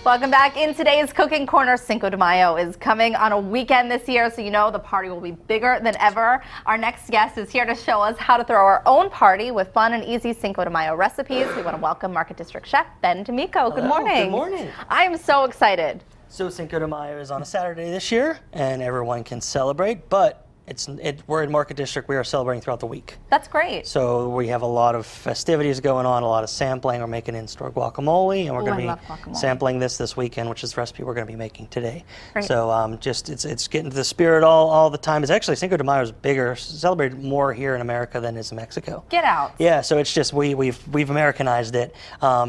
Welcome back. In today's Cooking Corner, Cinco de Mayo is coming on a weekend this year, so you know the party will be bigger than ever. Our next guest is here to show us how to throw our own party with fun and easy Cinco de Mayo recipes. We want to welcome Market District Chef Ben D'Amico. Good morning. Good morning. I am so excited. So Cinco de Mayo is on a Saturday this year, and everyone can celebrate, but we're in Market District. We are celebrating throughout the week. That's great. So we have a lot of festivities going on, a lot of sampling. We're making in-store guacamole, and we're going to be sampling this weekend, which is the recipe we're going to be making today. Great. So it's getting to the spirit all the time. It's actually Cinco de Mayo is bigger, celebrated more here in America than is in Mexico. Get out. Yeah. So it's just we've Americanized it.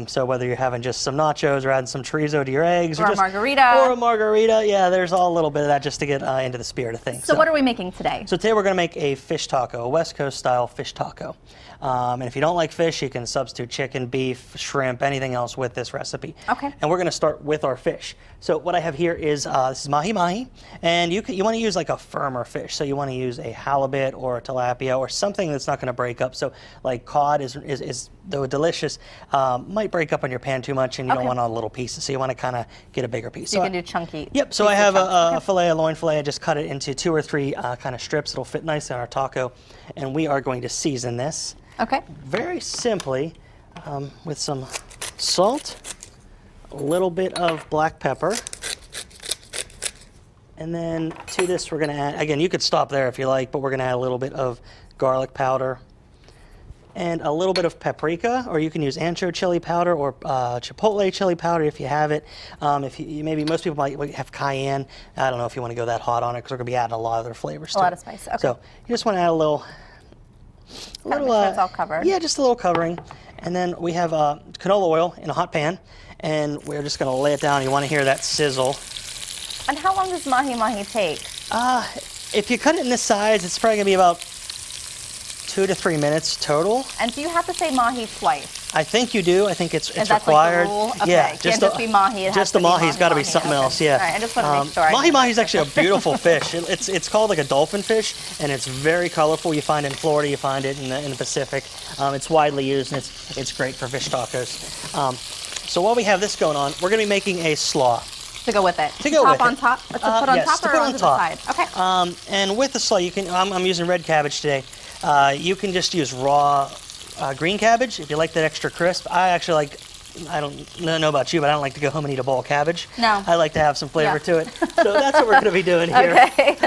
So whether you're having just some nachos or adding some chorizo to your eggs, or a margarita, yeah, there's all a little bit of that just to get into the spirit of things. So what are we making today? So today we're going to make a fish taco, a West Coast style fish taco. And if you don't like fish, you can substitute chicken, beef, shrimp, anything else with this recipe. Okay. And we're going to start with our fish. So what I have here is this is mahi-mahi, and you want to use like a firmer fish. So you want to use a halibut or a tilapia or something that's not going to break up. So like cod is though delicious, might break up on your pan too much, and you don't want all little pieces. So you want to kind of get a bigger piece. So you can do chunky. Yep. So I have a fillet, a loin fillet. I just cut it into 2 or 3 kind of strips. It'll fit nicely on our taco, and we are going to season this. Okay. Very simply with some salt, a little bit of black pepper, and then to this we're going to add, again, you could stop there if you like, but we're going to add a little bit of garlic powder and a little bit of paprika, or you can use ancho chili powder or chipotle chili powder if you have it. If you maybe most people might have cayenne. I don't know if you want to go that hot on it because we're going to be adding a lot of other flavors. A lot of spice. Okay. So you just want to add a little. Make sure it's all covered. Yeah, just a little covering. And then we have canola oil in a hot pan, and we're just going to lay it down. You want to hear that sizzle. And how long does mahi-mahi take? If you cut it in this size, it's probably going to be about 2 to 3 minutes total. And do you have to say mahi twice? I think you do. I think it's Like required. the rule? Okay. Yeah, Can't just be mahi. Just the mahi's got to be something else. Yeah. All right, I just want to make sure. Mahi-mahi is actually a beautiful fish. It's called like a dolphin fish, and it's very colorful. You find it in Florida. You find it in the Pacific. It's widely used, and it's great for fish tacos. So while we have this going on, we're going to be making a slaw. To go with it. To go with it. On top? To put on yes, top or on the side? Okay. And with the slaw, you can. I'm using red cabbage today. You can just use raw green cabbage if you like that extra crisp. I actually like. I don't know about you, but I don't like to go home and eat a bowl of cabbage. No. I like to have some flavor to it. So that's what we're going to be doing here. Okay.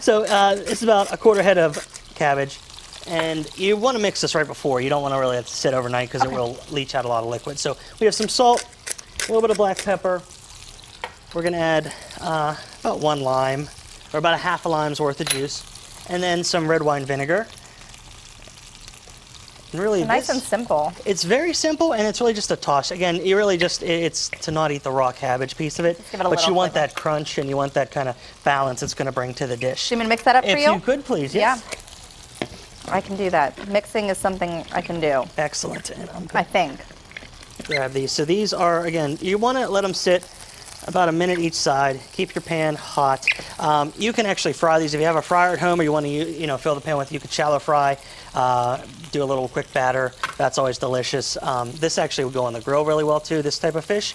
So it's about a quarter head of cabbage. And you want to mix this right before. You don't want to really have to sit overnight because it will leach out a lot of liquid. So we have some salt, a little bit of black pepper. We're going to add about 1 lime, or about a half a lime's worth of juice, and then some red wine vinegar. And really, nice and simple. It's very simple, and it's really just a toss. Again, you really it's to not eat the raw cabbage piece of it, but you want that crunch and you want that kind of balance it's going to bring to the dish. Do you want me to mix that up for you? If you could, please, yes. Yeah. I can do that. Mixing is something I can do. Excellent. And I think. Grab these. So these are, again, you want to let them sit about a minute each side. Keep your pan hot. You can actually fry these if you have a fryer at home, or you want to fill the pan with. You could shallow fry, do a little quick batter. That's always delicious. This actually will go on the grill really well too. This type of fish,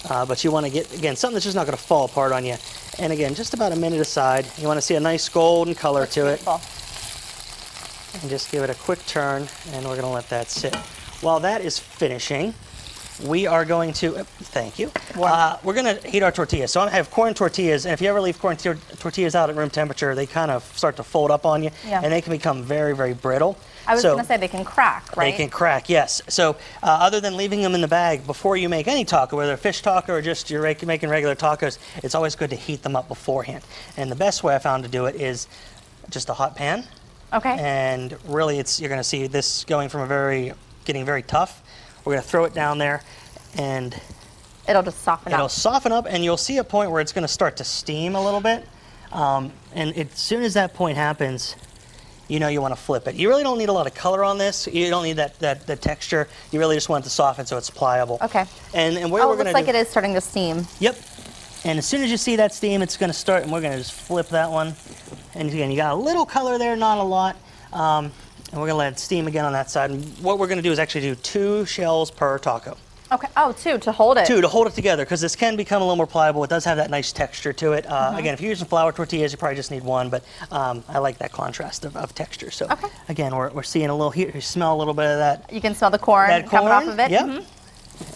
but you want to get again something that's just not going to fall apart on you. And again, just about a minute aside. You want to see a nice golden color to it, and just give it a quick turn. And we're going to let that sit. While that is finishing, we are going to, thank you, we're going to heat our tortillas. So I have corn tortillas, and if you ever leave corn tortillas out at room temperature, they kind of start to fold up on you, and they can become very, very brittle. I was going to say they can crack, right? They can crack, yes. So other than leaving them in the bag before you make any taco, whether a fish taco or just you're making regular tacos, it's always good to heat them up beforehand. And the best way I found to do it is just a hot pan. Okay. And really, you're going to see this going from getting very tough. We're going to throw it down there, and it'll just soften up. It'll soften up, and you'll see a point where it's going to start to steam a little bit. And as soon as that point happens, you want to flip it. You really don't need a lot of color on this. You don't need that texture. You really just want it to soften so it's pliable. Okay. And where we're going to looks like it is starting to steam. Yep. And as soon as you see that steam, it's going to start, and we're going to just flip that one. And again, you got a little color there, not a lot. And we're going to let it steam again on that side. And what we're going to do is actually do 2 shells per taco. Okay. Oh, two to hold it. Two to hold it together, because this can become a little more pliable. It does have that nice texture to it. Again, if you're using flour tortillas, you probably just need one, but I like that contrast of texture. So again, we're seeing a little here. You smell a little bit of that. You can smell the corn coming off of it. Yep.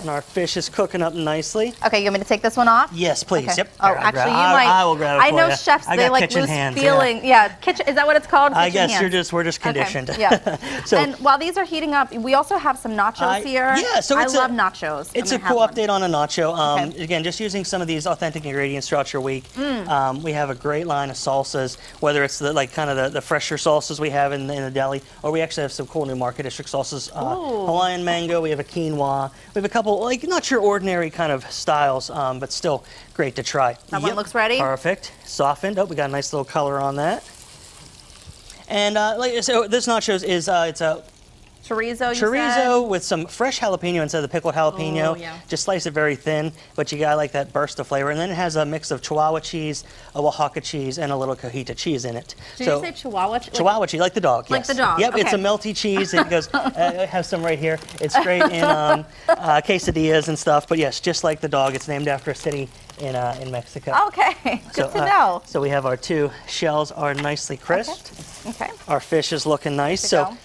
And our fish is cooking up nicely. Okay, you want me to take this one off? Yes, please. Okay. Yep. Oh, actually, you might. I will grab it for you. I know chefs, they like lose feeling. Yeah, kitchen. Is that what it's called? I guess hands. we're just conditioned. Okay. Yeah. So, and while these are heating up, we also have some nachos here. Yeah, so I love nachos. It's a cool update on a nacho. Again, just using some of these authentic ingredients throughout your week. We have a great line of salsas, whether it's the fresher salsas we have in the deli, or we actually have some cool new Market District salsas. Hawaiian mango. We have a quinoa. We have a couple not your ordinary kind of styles, but still great to try. That one looks ready. Perfect. Softened. Oh, we got a nice little color on that. And so this nachos is it's a chorizo with some fresh jalapeno instead of the pickled jalapeno. Just slice it very thin, but you got that burst of flavor. And then it has a mix of Chihuahua cheese, a Oaxaca cheese, and a little cojita cheese in it. Did you say Chihuahua? Chihuahua cheese, like the dog. Like the dog. Yep, it's a melty cheese. It goes. I have some right here. It's great in quesadillas and stuff. But yes, just like the dog, it's named after a city in Mexico. Okay, good to know. So we have our two shells are nicely crisped. Okay. Our fish is looking nice. So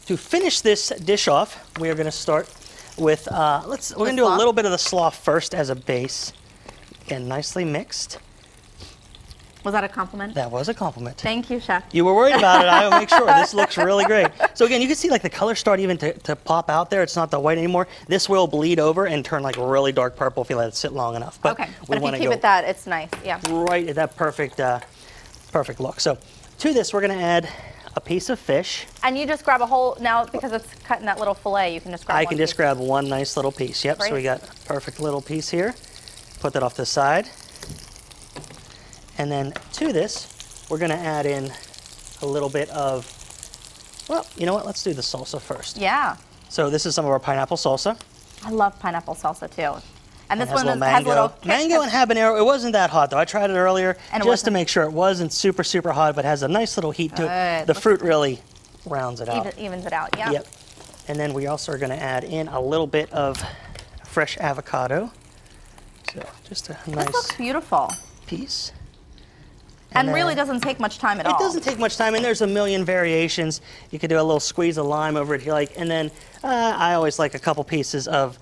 to finish this dish off, we are going to start with, we're going to do a little bit of the slaw first as a base. Again, nicely mixed. Was that a compliment? That was a compliment. Thank you, Chef. You were worried about it. I will make sure. This looks really great. So again, you can see the color start even to pop out there. It's not the white anymore. This will bleed over and turn really dark purple if you let it sit long enough. But but if you keep it that, it's nice. Yeah. Right at that perfect look. So to this, we're going to add a piece of fish. And you just grab a whole, now because it's cut in that little fillet, you can just grab I can just grab one nice little piece. Yep, so we got a perfect little piece here. Put that off to the side. And then to this, we're going to add in a little bit of, well, you know what? Let's do the salsa first. Yeah. So this is some of our pineapple salsa. I love pineapple salsa too. And this one has a little kick. Mango and habanero. It wasn't that hot though. I tried it earlier just to make sure it wasn't super hot, but has a nice little heat to it. The fruit really rounds it out. Evens it out, yeah. Yep. And then we also are going to add in a little bit of fresh avocado. So just a nice. This looks beautiful. Piece. And really doesn't take much time at all. It doesn't take much time, and there's a million variations. You could do a little squeeze of lime over it if you like, and then I always like a couple pieces of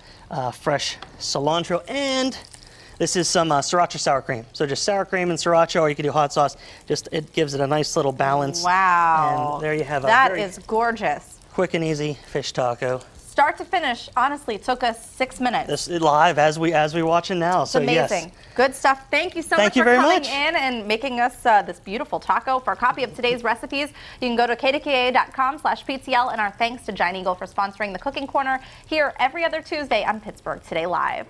fresh cilantro, and this is some sriracha sour cream. So just sour cream and sriracha, or you could do hot sauce. Just it gives it a nice little balance. Wow. And there you have that is gorgeous. Quick and easy fish taco. Start to finish, honestly, it took us 6 minutes. This is live as we watching now. So amazing. Yes. Good stuff. Thank you so much for coming in and making us this beautiful taco. For a copy of today's recipes, you can go to kdka.com/PTL, and our thanks to Giant Eagle for sponsoring the Cooking Corner here every other Tuesday on Pittsburgh Today Live.